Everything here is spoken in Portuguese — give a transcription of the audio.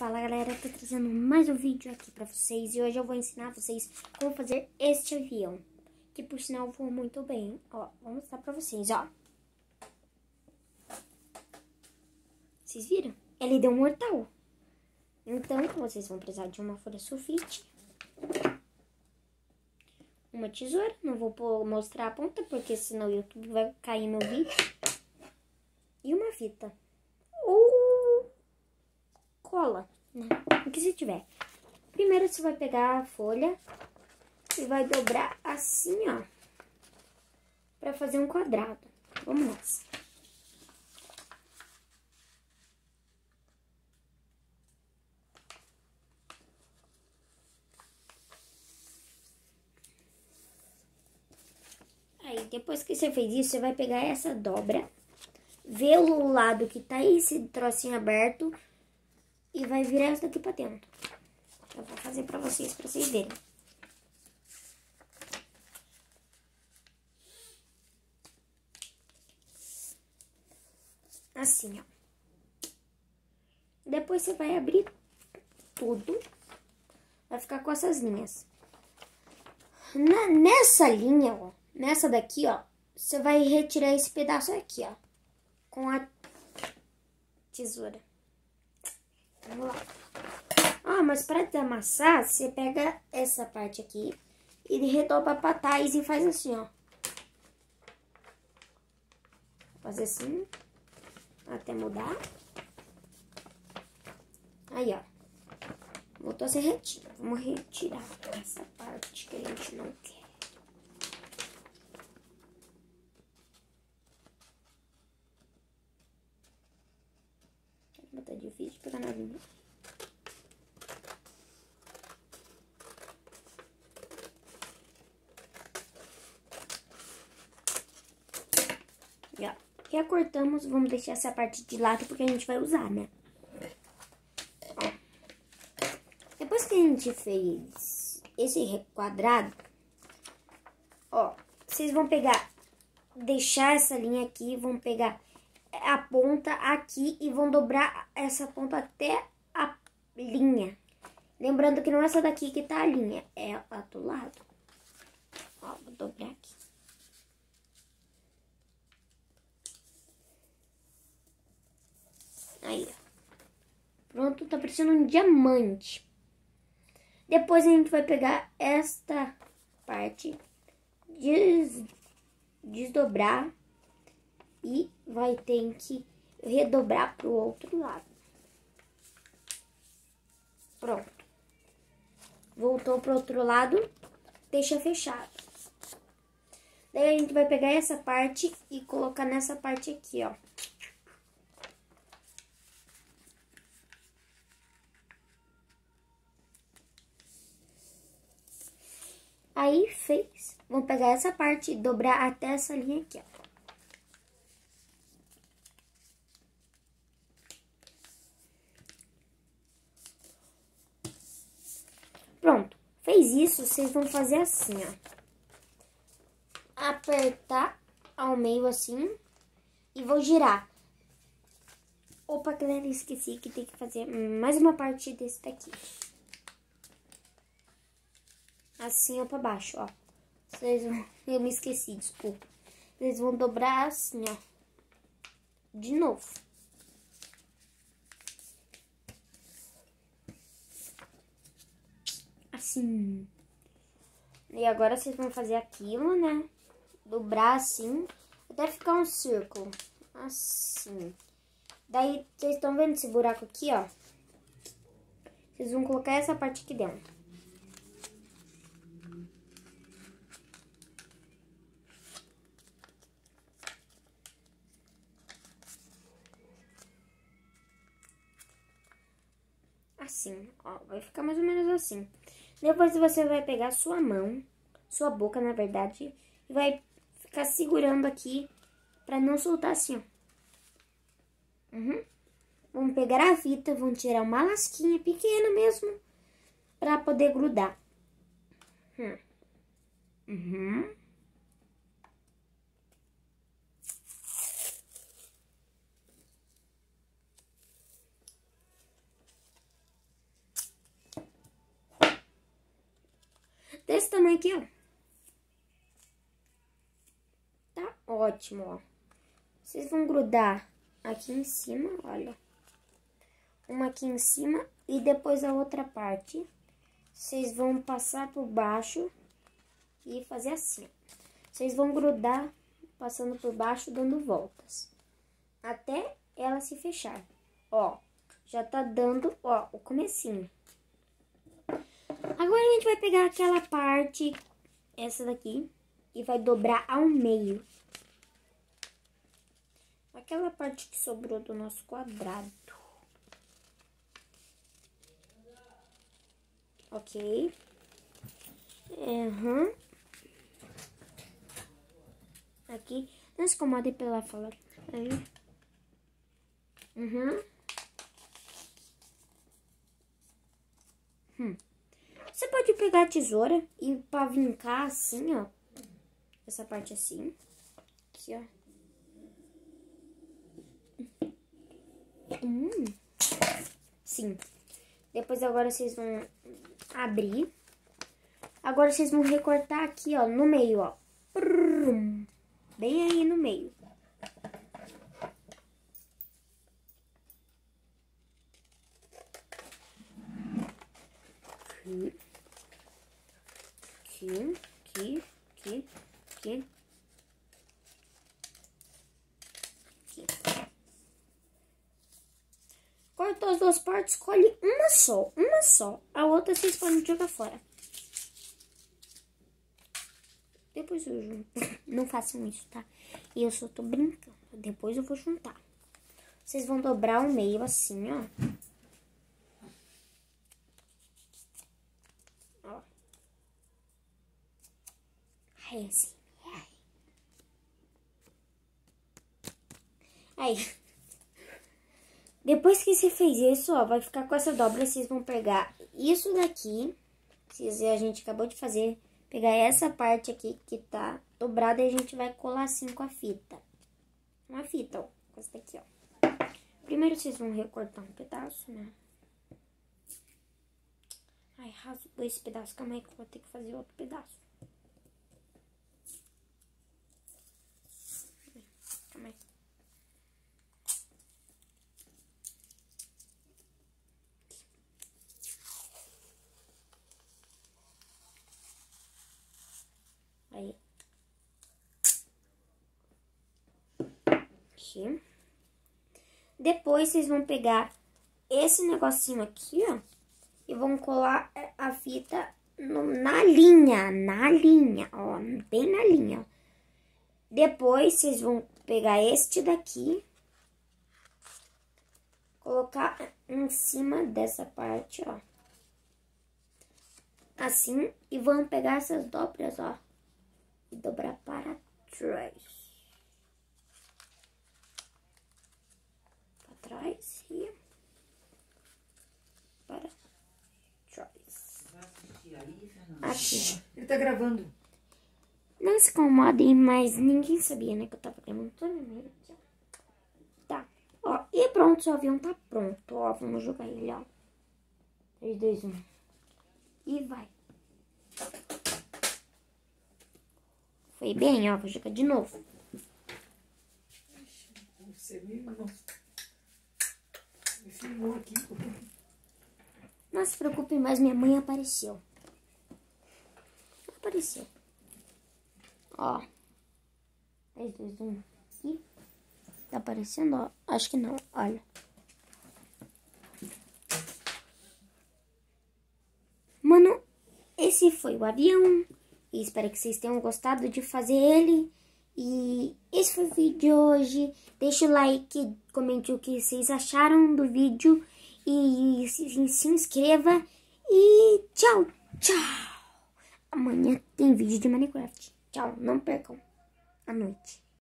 Fala galera, tô trazendo mais um vídeo aqui pra vocês e hoje eu vou ensinar vocês como fazer este avião, que por sinal voa muito bem. Ó, vou mostrar pra vocês, ó. Vocês viram? Ele deu um mortal. Então, vocês vão precisar de uma folha sulfite, uma tesoura, não vou mostrar a ponta porque senão o YouTube vai cair meu vídeo, e uma fita. Ou cola, né? O que você tiver. Primeiro você vai pegar a folha e vai dobrar assim, ó, pra fazer um quadrado. Vamos nessa. Aí, depois que você fez isso, você vai pegar essa dobra, ver o lado que tá esse trocinho aberto e vai virar essa daqui pra dentro. Eu vou fazer pra vocês verem. Assim, ó. Depois você vai abrir tudo. Vai ficar com essas linhas. Nessa linha, ó. Nessa daqui, ó. Você vai retirar esse pedaço aqui, ó. Com a tesoura. Vamos lá. Ah, mas para desamassar, você pega essa parte aqui e redobra pra trás e faz assim, ó. Fazer assim, até mudar. Aí, ó. Voltou a ser retinho. Vamos retirar essa parte que a gente não quer. Tá difícil de pegar na linha. E ó, recortamos, vamos deixar essa parte de lado porque a gente vai usar, né? Ó. Depois que a gente fez esse quadrado, ó, vocês vão pegar, deixar essa linha aqui, vão pegar a ponta aqui e vão dobrar essa ponta até a linha. Lembrando que não é essa daqui que tá a linha, é a do lado. Ó, vou dobrar aqui. Aí, ó. Pronto, tá parecendo um diamante. Depois a gente vai pegar esta parte, desdobrar e vai ter que redobrar pro outro lado. Pronto. Voltou pro outro lado, deixa fechado. Daí a gente vai pegar essa parte e colocar nessa parte aqui, ó. Aí fez. Vamos pegar essa parte e dobrar até essa linha aqui, ó. Pronto. Fez isso, vocês vão fazer assim, ó. Apertar ao meio assim e vou girar. Opa, galera, esqueci que tem que fazer mais uma parte desse daqui. Assim, ó, pra baixo, ó. Vocês vão... Eu me esqueci, desculpa. Vocês vão dobrar assim, ó. De novo. Assim. E agora vocês vão fazer aquilo, né? Dobrar assim, até ficar um círculo. Assim. Daí, vocês estão vendo esse buraco aqui, ó? Vocês vão colocar essa parte aqui dentro. Assim, ó, vai ficar mais ou menos assim. Depois você vai pegar sua mão, sua boca, na verdade, e vai ficar segurando aqui pra não soltar assim, ó. Vamos pegar a fita, vamos tirar uma lasquinha pequena mesmo, pra poder grudar. desse tamanho aqui, ó. Tá ótimo, ó. Vocês vão grudar aqui em cima, olha. Uma aqui em cima e depois a outra parte. Vocês vão passar por baixo e fazer assim. Vocês vão grudar passando por baixo, dando voltas. Até ela se fechar. Ó, já tá dando, ó, o comecinho. Agora a gente vai pegar aquela parte, essa daqui, e vai dobrar ao meio. Aquela parte que sobrou do nosso quadrado. Ok. Aqui. Não se incomode pela fala. Aí. Você pode pegar a tesoura e pra vincar assim, ó. Essa parte assim. Aqui, ó. Sim. Depois agora vocês vão abrir. Agora vocês vão recortar aqui, ó, no meio, ó. Bem aí no meio. Aqui. Cortou as duas partes, escolhe uma só. A outra vocês podem jogar fora. Depois eu junto. Não façam isso, tá? E eu só tô brincando. Depois eu vou juntar. Vocês vão dobrar o meio assim, ó. Ó. Aí, assim. Aí. Depois que você fez isso, ó, vai ficar com essa dobra. Vocês vão pegar isso daqui. Que a gente acabou de fazer. Pegar essa parte aqui que tá dobrada e a gente vai colar assim com a fita. Uma fita, ó. Com essa daqui, ó. Primeiro vocês vão recortar um pedaço, né? Ai, rasgou esse pedaço. Calma aí que eu vou ter que fazer outro pedaço. Calma aí. Aí. Aqui. Depois, vocês vão pegar esse negocinho aqui, ó. E vão colar a fita na linha, ó. Bem na linha, ó. Depois, vocês vão pegar este daqui. Colocar em cima dessa parte, ó. Assim. E vão pegar essas dobras, ó. E dobrar para trás. Para trás e para trás. Aqui. Ele tá gravando. Não se incomodem, mas ninguém sabia, né, que eu tava gravando. Tá. Ó, e pronto, o avião tá pronto. Ó, vamos jogar ele, ó. 3, 2, 1. E vai. Foi bem, ó. Vou jogar de novo. Você me filmou aqui. Não se preocupe mais, minha mãe apareceu. Apareceu. Ó. 3, 2, 1. Ih. Tá aparecendo, ó. Acho que não, olha. Mano, esse foi o avião. E espero que vocês tenham gostado de fazer ele. E esse foi o vídeo de hoje. Deixa o like, comente o que vocês acharam do vídeo. E se inscreva. E tchau, tchau. Amanhã tem vídeo de Minecraft. Tchau, não percam à noite.